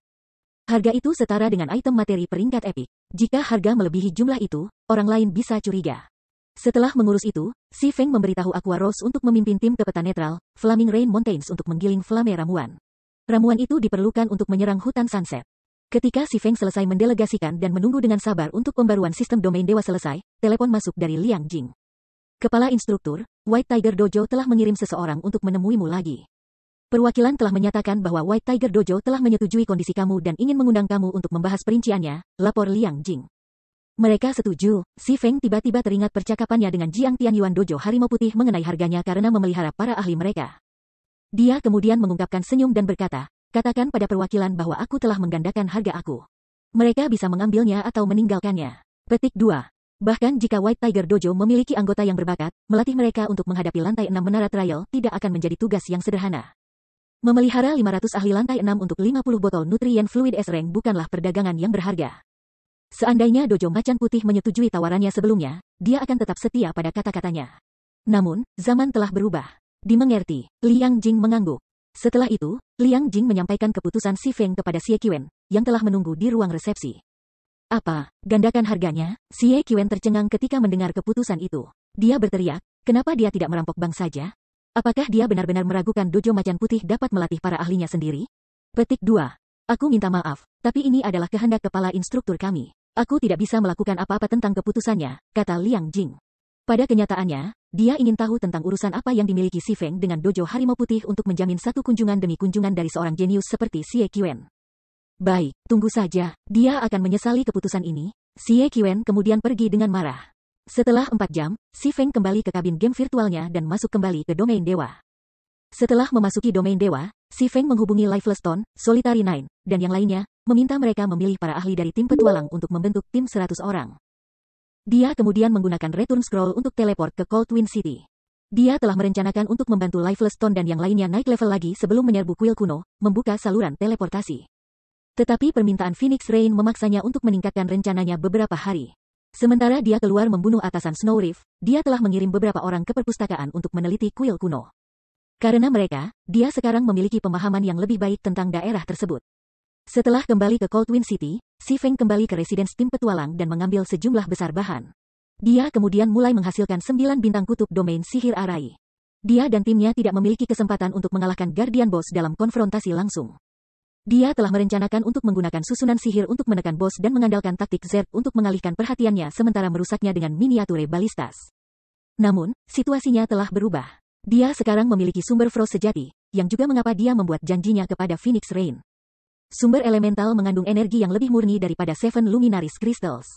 Harga itu setara dengan item materi peringkat epik. Jika harga melebihi jumlah itu, orang lain bisa curiga. Setelah mengurus itu, si Feng memberitahu Aqua Rose untuk memimpin tim ke peta netral, Flaming Rain Mountains untuk menggiling flame ramuan. Ramuan itu diperlukan untuk menyerang hutan Sunset. Ketika si Feng selesai mendelegasikan dan menunggu dengan sabar untuk pembaruan sistem domain dewa selesai, telepon masuk dari Liang Jing. Kepala instruktur, White Tiger Dojo telah mengirim seseorang untuk menemuimu lagi. Perwakilan telah menyatakan bahwa White Tiger Dojo telah menyetujui kondisi kamu dan ingin mengundang kamu untuk membahas perinciannya, lapor Liang Jing. Mereka setuju. Si Feng tiba-tiba teringat percakapannya dengan Jiang Tianyuan Dojo Harimau Putih mengenai harganya karena memelihara para ahli mereka. Dia kemudian mengungkapkan senyum dan berkata, katakan pada perwakilan bahwa aku telah menggandakan harga aku. Mereka bisa mengambilnya atau meninggalkannya. Petik 2. Bahkan jika White Tiger Dojo memiliki anggota yang berbakat, melatih mereka untuk menghadapi lantai 6 menara trial tidak akan menjadi tugas yang sederhana. Memelihara 500 ahli lantai 6 untuk 50 botol nutrien fluid S-Rank bukanlah perdagangan yang berharga. Seandainya Dojo Macan Putih menyetujui tawarannya sebelumnya, dia akan tetap setia pada kata-katanya. Namun, zaman telah berubah. Dimengerti, Liang Jing mengangguk. Setelah itu, Liang Jing menyampaikan keputusan si Feng kepada Xie Qiwen, yang telah menunggu di ruang resepsi. Apa? Gandakan harganya? Xie Qiwen tercengang ketika mendengar keputusan itu. Dia berteriak, kenapa dia tidak merampok bank saja? Apakah dia benar-benar meragukan Dojo Macan Putih dapat melatih para ahlinya sendiri? Petik 2. Aku minta maaf, tapi ini adalah kehendak kepala instruktur kami. Aku tidak bisa melakukan apa-apa tentang keputusannya, kata Liang Jing. Pada kenyataannya, dia ingin tahu tentang urusan apa yang dimiliki si Feng dengan Dojo Harimau Putih untuk menjamin satu kunjungan demi kunjungan dari seorang jenius seperti Xie Qiwen. Baik, tunggu saja, dia akan menyesali keputusan ini. Xie Qiwen kemudian pergi dengan marah. Setelah 4 jam, si Feng kembali ke kabin game virtualnya dan masuk kembali ke domain dewa. Setelah memasuki domain dewa, si Feng menghubungi Lifeless Stone, Solitary Nine, dan yang lainnya, meminta mereka memilih para ahli dari tim petualang untuk membentuk tim 100 orang. Dia kemudian menggunakan Return Scroll untuk teleport ke Cold Wind City. Dia telah merencanakan untuk membantu Lifeless Stone dan yang lainnya naik level lagi sebelum menyerbu kuil kuno, membuka saluran teleportasi. Tetapi permintaan Phoenix Rain memaksanya untuk meningkatkan rencananya beberapa hari. Sementara dia keluar membunuh atasan Snow Reef, dia telah mengirim beberapa orang ke perpustakaan untuk meneliti kuil kuno. Karena mereka, dia sekarang memiliki pemahaman yang lebih baik tentang daerah tersebut. Setelah kembali ke Cold Wind City, si Feng kembali ke residence tim petualang dan mengambil sejumlah besar bahan. Dia kemudian mulai menghasilkan 9 bintang kutub domain sihir arai. Dia dan timnya tidak memiliki kesempatan untuk mengalahkan Guardian Boss dalam konfrontasi langsung. Dia telah merencanakan untuk menggunakan susunan sihir untuk menekan bos dan mengandalkan taktik Zerg untuk mengalihkan perhatiannya sementara merusaknya dengan miniature balistas. Namun, situasinya telah berubah. Dia sekarang memiliki sumber Frost sejati, yang juga mengapa dia membuat janjinya kepada Phoenix Rain. Sumber elemental mengandung energi yang lebih murni daripada Seven Luminaries Crystals.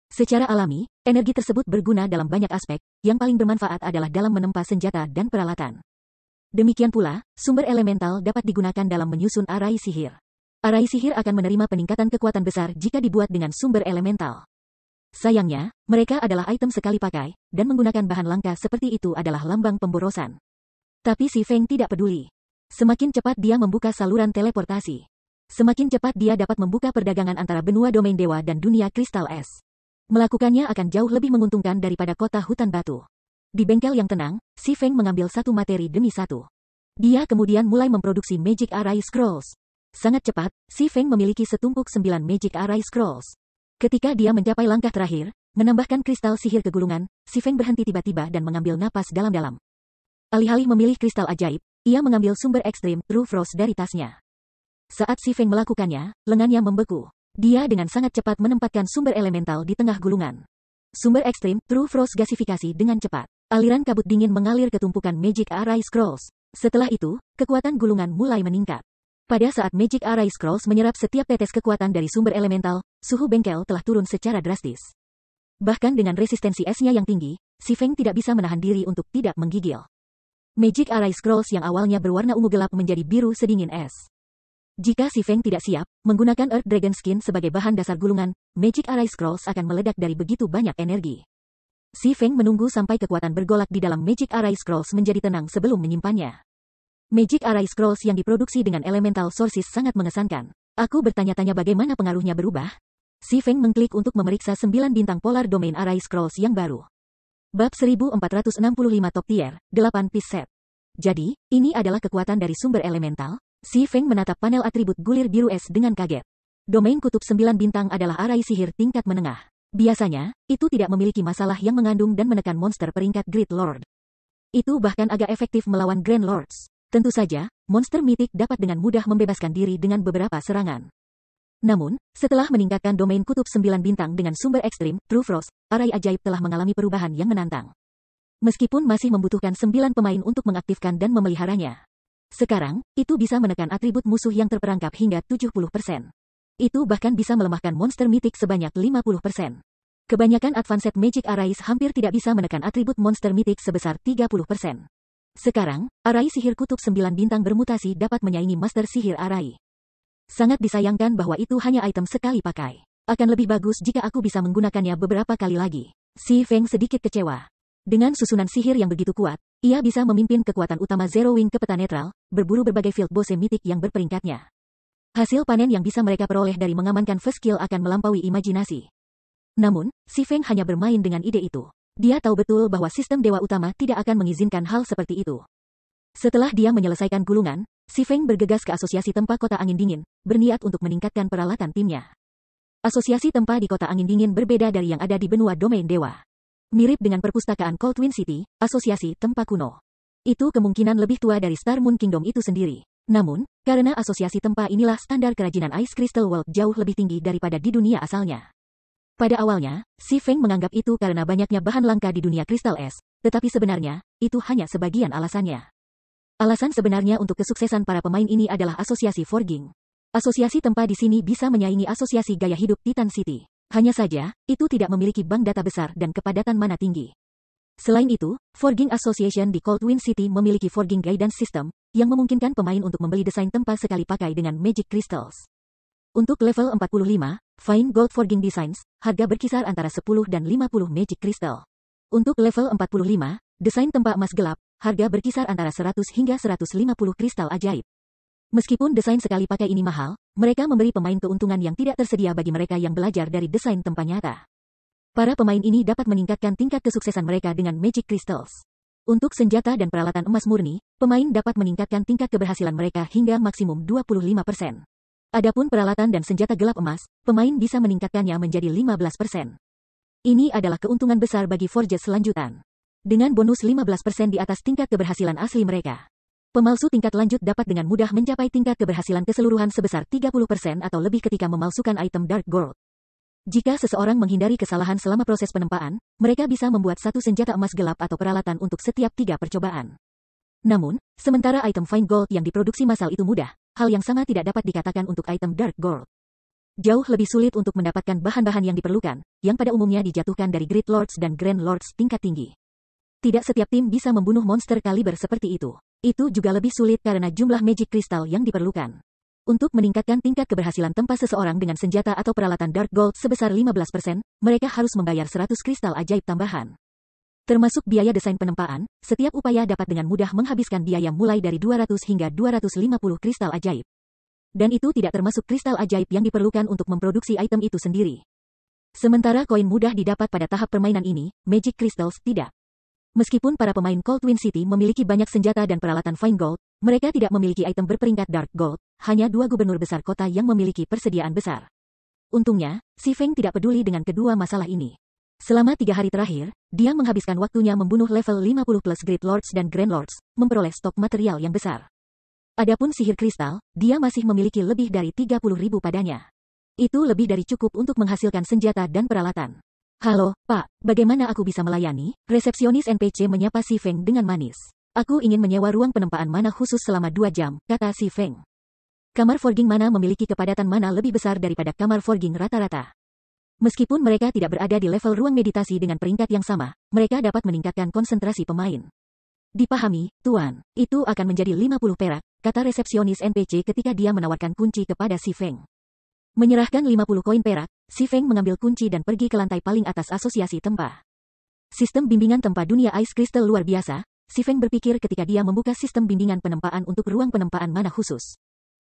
Secara alami, energi tersebut berguna dalam banyak aspek, yang paling bermanfaat adalah dalam menempa senjata dan peralatan. Demikian pula, sumber elemental dapat digunakan dalam menyusun arai sihir. Arai sihir akan menerima peningkatan kekuatan besar jika dibuat dengan sumber elemental. Sayangnya, mereka adalah item sekali pakai, dan menggunakan bahan langka seperti itu adalah lambang pemborosan. Tapi si Feng tidak peduli. Semakin cepat dia membuka saluran teleportasi. Semakin cepat dia dapat membuka perdagangan antara benua domain dewa dan dunia kristal es. Melakukannya akan jauh lebih menguntungkan daripada kota hutan batu. Di bengkel yang tenang, Si Feng mengambil satu materi demi satu. Dia kemudian mulai memproduksi Magic Array Scrolls. Sangat cepat, Si Feng memiliki setumpuk 9 Magic Array Scrolls. Ketika dia mencapai langkah terakhir, menambahkan kristal sihir kegulungan, Si Feng berhenti tiba-tiba dan mengambil napas dalam-dalam. Alih-alih memilih kristal ajaib, ia mengambil sumber ekstrim True Frost dari tasnya. Saat Si Feng melakukannya, lengannya membeku. Dia dengan sangat cepat menempatkan sumber elemental di tengah gulungan. Sumber ekstrim True Frost gasifikasi dengan cepat. Aliran kabut dingin mengalir ke tumpukan Magic Array Scrolls. Setelah itu, kekuatan gulungan mulai meningkat. Pada saat Magic Array Scrolls menyerap setiap tetes kekuatan dari sumber elemental, suhu bengkel telah turun secara drastis. Bahkan dengan resistensi esnya yang tinggi, Si Feng tidak bisa menahan diri untuk tidak menggigil. Magic Array Scrolls yang awalnya berwarna ungu gelap menjadi biru sedingin es. Jika Si Feng tidak siap, menggunakan Earth Dragon Skin sebagai bahan dasar gulungan, Magic Array Scrolls akan meledak dari begitu banyak energi. Si Feng menunggu sampai kekuatan bergolak di dalam Magic Array Scrolls menjadi tenang sebelum menyimpannya. Magic Array Scrolls yang diproduksi dengan Elemental Sources sangat mengesankan. Aku bertanya-tanya bagaimana pengaruhnya berubah. Si Feng mengklik untuk memeriksa 9 bintang Polar Domain Array Scrolls yang baru. Bab 1465 Top Tier, 8 Piece Set. Jadi, ini adalah kekuatan dari sumber elemental. Si Feng menatap panel atribut gulir biru es dengan kaget. Domain kutub 9 bintang adalah arai sihir tingkat menengah. Biasanya, itu tidak memiliki masalah yang mengandung dan menekan monster peringkat Great Lord. Itu bahkan agak efektif melawan Grand Lords. Tentu saja, monster mitik dapat dengan mudah membebaskan diri dengan beberapa serangan. Namun, setelah meningkatkan domain kutub 9 bintang dengan sumber ekstrim, True Frost, arai ajaib telah mengalami perubahan yang menantang. Meskipun masih membutuhkan 9 pemain untuk mengaktifkan dan memeliharanya. Sekarang, itu bisa menekan atribut musuh yang terperangkap hingga 70%. Itu bahkan bisa melemahkan monster mitik sebanyak 50%. Kebanyakan Advanced Magic Arrays hampir tidak bisa menekan atribut monster mitik sebesar 30%. Sekarang, arai sihir kutub 9 bintang bermutasi dapat menyaingi Master Sihir Arai. Sangat disayangkan bahwa itu hanya item sekali pakai. Akan lebih bagus jika aku bisa menggunakannya beberapa kali lagi. Si Feng sedikit kecewa. Dengan susunan sihir yang begitu kuat, ia bisa memimpin kekuatan utama Zero Wing ke peta netral, berburu berbagai field boss mitik yang berperingkatnya. Hasil panen yang bisa mereka peroleh dari mengamankan first kill akan melampaui imajinasi. Namun, Si Feng hanya bermain dengan ide itu. Dia tahu betul bahwa sistem dewa utama tidak akan mengizinkan hal seperti itu. Setelah dia menyelesaikan gulungan, Si Feng bergegas ke Asosiasi Tempa Kota Angin Dingin, berniat untuk meningkatkan peralatan timnya. Asosiasi Tempa di Kota Angin Dingin berbeda dari yang ada di benua domain dewa. Mirip dengan perpustakaan Cold Wind City, Asosiasi Tempa kuno. Itu kemungkinan lebih tua dari Star Moon Kingdom itu sendiri. Namun, karena Asosiasi Tempa inilah standar kerajinan Ice Crystal World jauh lebih tinggi daripada di dunia asalnya. Pada awalnya, Si Feng menganggap itu karena banyaknya bahan langka di dunia kristal es, tetapi sebenarnya, itu hanya sebagian alasannya. Alasan sebenarnya untuk kesuksesan para pemain ini adalah Asosiasi Forging. Asosiasi Tempa di sini bisa menyaingi Asosiasi Gaya Hidup Titan City. Hanya saja, itu tidak memiliki bank data besar dan kepadatan mana tinggi. Selain itu, Forging Association di Cold Wind City memiliki Forging Guidance System, yang memungkinkan pemain untuk membeli desain tempa sekali pakai dengan Magic Crystals. Untuk level 45, Fine Gold Forging Designs, harga berkisar antara 10 dan 50 Magic Crystal. Untuk level 45, desain tempa emas gelap, harga berkisar antara 100 hingga 150 kristal ajaib. Meskipun desain sekali pakai ini mahal, mereka memberi pemain keuntungan yang tidak tersedia bagi mereka yang belajar dari desain tempa nyata. Para pemain ini dapat meningkatkan tingkat kesuksesan mereka dengan Magic Crystals. Untuk senjata dan peralatan emas murni, pemain dapat meningkatkan tingkat keberhasilan mereka hingga maksimum 25%. Adapun peralatan dan senjata gelap emas, pemain bisa meningkatkannya menjadi 15%. Ini adalah keuntungan besar bagi Forges selanjutan. Dengan bonus 15% di atas tingkat keberhasilan asli mereka. Pemalsu tingkat lanjut dapat dengan mudah mencapai tingkat keberhasilan keseluruhan sebesar 30% atau lebih ketika memalsukan item Dark Gold. Jika seseorang menghindari kesalahan selama proses penempaan, mereka bisa membuat satu senjata emas gelap atau peralatan untuk setiap 3 percobaan. Namun, sementara item Fine Gold yang diproduksi massal itu mudah, hal yang sama tidak dapat dikatakan untuk item Dark Gold. Jauh lebih sulit untuk mendapatkan bahan-bahan yang diperlukan, yang pada umumnya dijatuhkan dari Great Lords dan Grand Lords tingkat tinggi. Tidak setiap tim bisa membunuh monster kaliber seperti itu. Itu juga lebih sulit karena jumlah Magic Crystal yang diperlukan. Untuk meningkatkan tingkat keberhasilan tempa seseorang dengan senjata atau peralatan Dark Gold sebesar 15%, mereka harus membayar 100 kristal ajaib tambahan. Termasuk biaya desain penempaan, setiap upaya dapat dengan mudah menghabiskan biaya mulai dari 200 hingga 250 kristal ajaib. Dan itu tidak termasuk kristal ajaib yang diperlukan untuk memproduksi item itu sendiri. Sementara koin mudah didapat pada tahap permainan ini, Magic Crystals tidak. Meskipun para pemain Cold Twin City memiliki banyak senjata dan peralatan Fine Gold, mereka tidak memiliki item berperingkat Dark Gold, hanya 2 gubernur besar kota yang memiliki persediaan besar. Untungnya, Si Feng tidak peduli dengan kedua masalah ini. Selama 3 hari terakhir, dia menghabiskan waktunya membunuh level 50 plus Great Lords dan Grand Lords, memperoleh stok material yang besar. Adapun sihir kristal, dia masih memiliki lebih dari 30.000 padanya. Itu lebih dari cukup untuk menghasilkan senjata dan peralatan. Halo, Pak, bagaimana aku bisa melayani? Resepsionis NPC menyapa Si Feng dengan manis. Aku ingin menyewa ruang penempaan mana khusus selama 2 jam, kata Si Feng. Kamar forging mana memiliki kepadatan mana lebih besar daripada kamar forging rata-rata. Meskipun mereka tidak berada di level ruang meditasi dengan peringkat yang sama, mereka dapat meningkatkan konsentrasi pemain. Dipahami, Tuan, itu akan menjadi 50 perak, kata resepsionis NPC ketika dia menawarkan kunci kepada Si Feng. Menyerahkan 50 koin perak, Si Feng mengambil kunci dan pergi ke lantai paling atas asosiasi tempa. Sistem bimbingan tempa dunia Ice Crystal luar biasa, Si Feng berpikir ketika dia membuka sistem bimbingan penempaan untuk ruang penempaan mana khusus.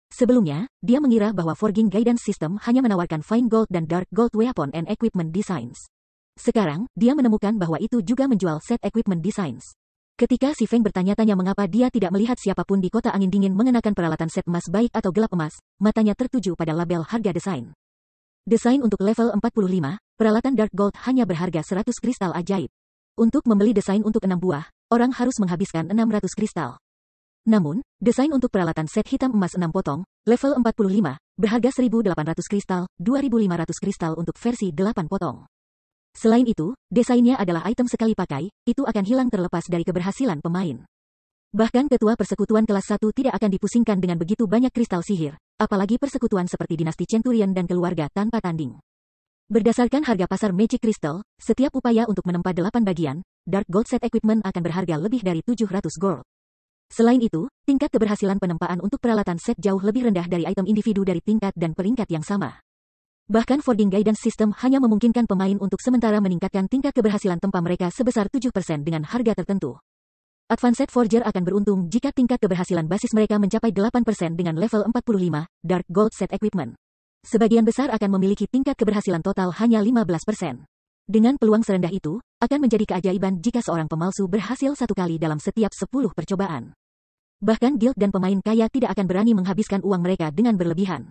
Sebelumnya, dia mengira bahwa Forging Guidance System hanya menawarkan Fine Gold dan Dark Gold Weapon and Equipment Designs. Sekarang, dia menemukan bahwa itu juga menjual set Equipment Designs. Ketika Si Feng bertanya-tanya mengapa dia tidak melihat siapapun di kota angin dingin mengenakan peralatan set emas baik atau gelap emas, matanya tertuju pada label harga desain. Desain untuk level 45, peralatan Dark Gold hanya berharga 100 kristal ajaib. Untuk membeli desain untuk 6 buah, orang harus menghabiskan 600 kristal. Namun, desain untuk peralatan set hitam emas 6 potong, level 45, berharga 1.800 kristal, 2.500 kristal untuk versi 8 potong. Selain itu, desainnya adalah item sekali pakai, itu akan hilang terlepas dari keberhasilan pemain. Bahkan ketua persekutuan kelas 1 tidak akan dipusingkan dengan begitu banyak kristal sihir, apalagi persekutuan seperti dinasti Centurion dan keluarga tanpa tanding. Berdasarkan harga pasar Magic Crystal, setiap upaya untuk menempa 8 bagian, Dark Gold Set Equipment akan berharga lebih dari 700 gold. Selain itu, tingkat keberhasilan penempaan untuk peralatan set jauh lebih rendah dari item individu dari tingkat dan peringkat yang sama. Bahkan Forging Guidance System hanya memungkinkan pemain untuk sementara meningkatkan tingkat keberhasilan tempa mereka sebesar 7% dengan harga tertentu. Advanced Forger akan beruntung jika tingkat keberhasilan basis mereka mencapai 8% dengan level 45, Dark Gold Set Equipment. Sebagian besar akan memiliki tingkat keberhasilan total hanya 15%. Dengan peluang serendah itu, akan menjadi keajaiban jika seorang pemalsu berhasil 1 kali dalam setiap 10 percobaan. Bahkan guild dan pemain kaya tidak akan berani menghabiskan uang mereka dengan berlebihan.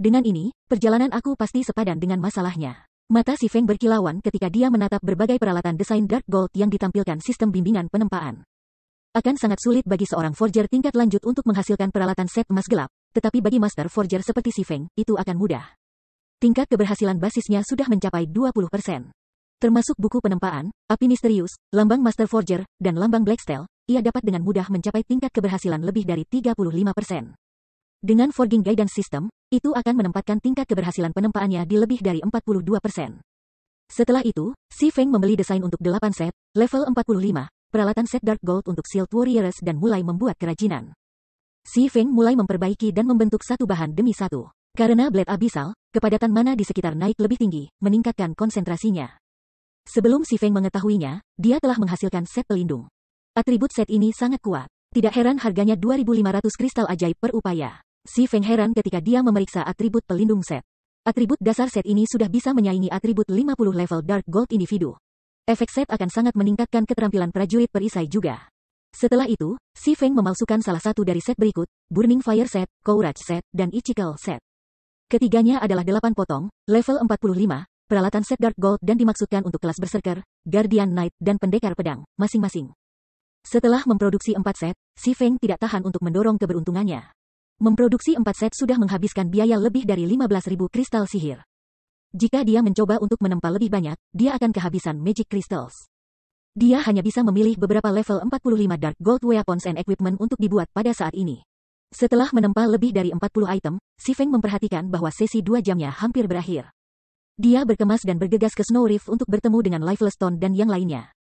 Dengan ini, perjalanan aku pasti sepadan dengan masalahnya. Mata Si Feng berkilauan ketika dia menatap berbagai peralatan desain Dark Gold yang ditampilkan sistem bimbingan penempaan. Akan sangat sulit bagi seorang forger tingkat lanjut untuk menghasilkan peralatan set emas gelap, tetapi bagi master forger seperti Si Feng, itu akan mudah. Tingkat keberhasilan basisnya sudah mencapai 20%. Termasuk buku penempaan, api misterius, lambang master forger, dan lambang Blacksteel, ia dapat dengan mudah mencapai tingkat keberhasilan lebih dari 35%. Dengan Forging Guidance System, itu akan menempatkan tingkat keberhasilan penempaannya di lebih dari 42%. Setelah itu, Si Feng membeli desain untuk 8 set, level 45, peralatan set Dark Gold untuk Shield Warriors dan mulai membuat kerajinan. Si Feng mulai memperbaiki dan membentuk satu bahan demi satu. Karena Blade Abyssal, kepadatan mana di sekitar naik lebih tinggi, meningkatkan konsentrasinya. Sebelum Si Feng mengetahuinya, dia telah menghasilkan set pelindung. Atribut set ini sangat kuat. Tidak heran harganya 2.500 kristal ajaib per upaya. Si Feng heran ketika dia memeriksa atribut pelindung set. Atribut dasar set ini sudah bisa menyaingi atribut 50 level Dark Gold individu. Efek set akan sangat meningkatkan keterampilan prajurit perisai juga. Setelah itu, Si Feng memalsukan salah satu dari set berikut, Burning Fire Set, Courage Set, dan Ichikel Set. Ketiganya adalah 8 potong, level 45, peralatan set Dark Gold dan dimaksudkan untuk kelas Berserker, Guardian Knight, dan Pendekar Pedang, masing-masing. Setelah memproduksi 4 set, Si Feng tidak tahan untuk mendorong keberuntungannya. Memproduksi 4 set sudah menghabiskan biaya lebih dari 15.000 kristal sihir. Jika dia mencoba untuk menempa lebih banyak, dia akan kehabisan Magic Crystals. Dia hanya bisa memilih beberapa level 45 Dark Gold Weapons and Equipment untuk dibuat pada saat ini. Setelah menempa lebih dari 40 item, Si Feng memperhatikan bahwa sesi 2 jamnya hampir berakhir. Dia berkemas dan bergegas ke Snow Reef untuk bertemu dengan Lifeless Stone dan yang lainnya.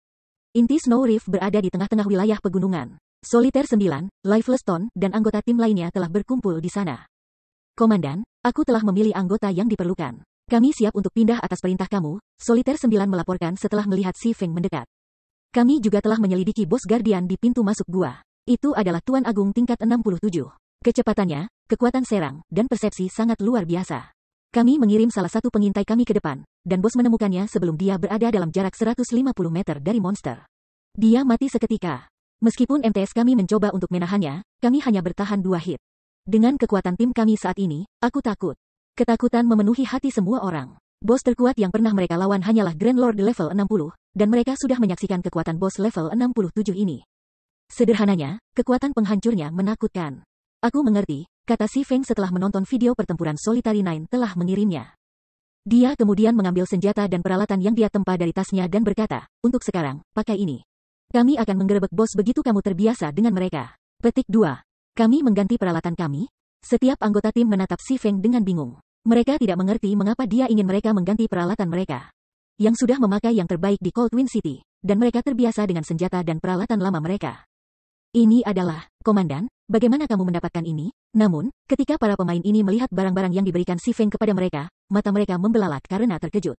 Inti Snow Reef berada di tengah-tengah wilayah pegunungan. Solitaire 9, Lifeless Stone, dan anggota tim lainnya telah berkumpul di sana. Komandan, aku telah memilih anggota yang diperlukan. Kami siap untuk pindah atas perintah kamu, Solitaire 9 melaporkan setelah melihat Si Feng mendekat. Kami juga telah menyelidiki bos Guardian di pintu masuk gua. Itu adalah Tuan Agung tingkat 67. Kecepatannya, kekuatan serang, dan persepsi sangat luar biasa. Kami mengirim salah satu pengintai kami ke depan, dan bos menemukannya sebelum dia berada dalam jarak 150 meter dari monster. Dia mati seketika. Meskipun MTS kami mencoba untuk menahannya, kami hanya bertahan 2 hit. Dengan kekuatan tim kami saat ini, aku takut. Ketakutan memenuhi hati semua orang. Bos terkuat yang pernah mereka lawan hanyalah Grand Lord level 60, dan mereka sudah menyaksikan kekuatan bos level 67 ini. Sederhananya, kekuatan penghancurnya menakutkan. Aku mengerti, kata Si Feng setelah menonton video pertempuran Solitary Nine telah mengirimnya. Dia kemudian mengambil senjata dan peralatan yang dia tempa dari tasnya dan berkata, untuk sekarang, pakai ini. Kami akan menggerebek bos begitu kamu terbiasa dengan mereka. Petik 2. Kami mengganti peralatan kami? Setiap anggota tim menatap Si Feng dengan bingung. Mereka tidak mengerti mengapa dia ingin mereka mengganti peralatan mereka. Yang sudah memakai yang terbaik di Cold Wind City, dan mereka terbiasa dengan senjata dan peralatan lama mereka. Ini adalah, Komandan, bagaimana kamu mendapatkan ini? Namun, ketika para pemain ini melihat barang-barang yang diberikan Si Feng kepada mereka, mata mereka membelalak karena terkejut.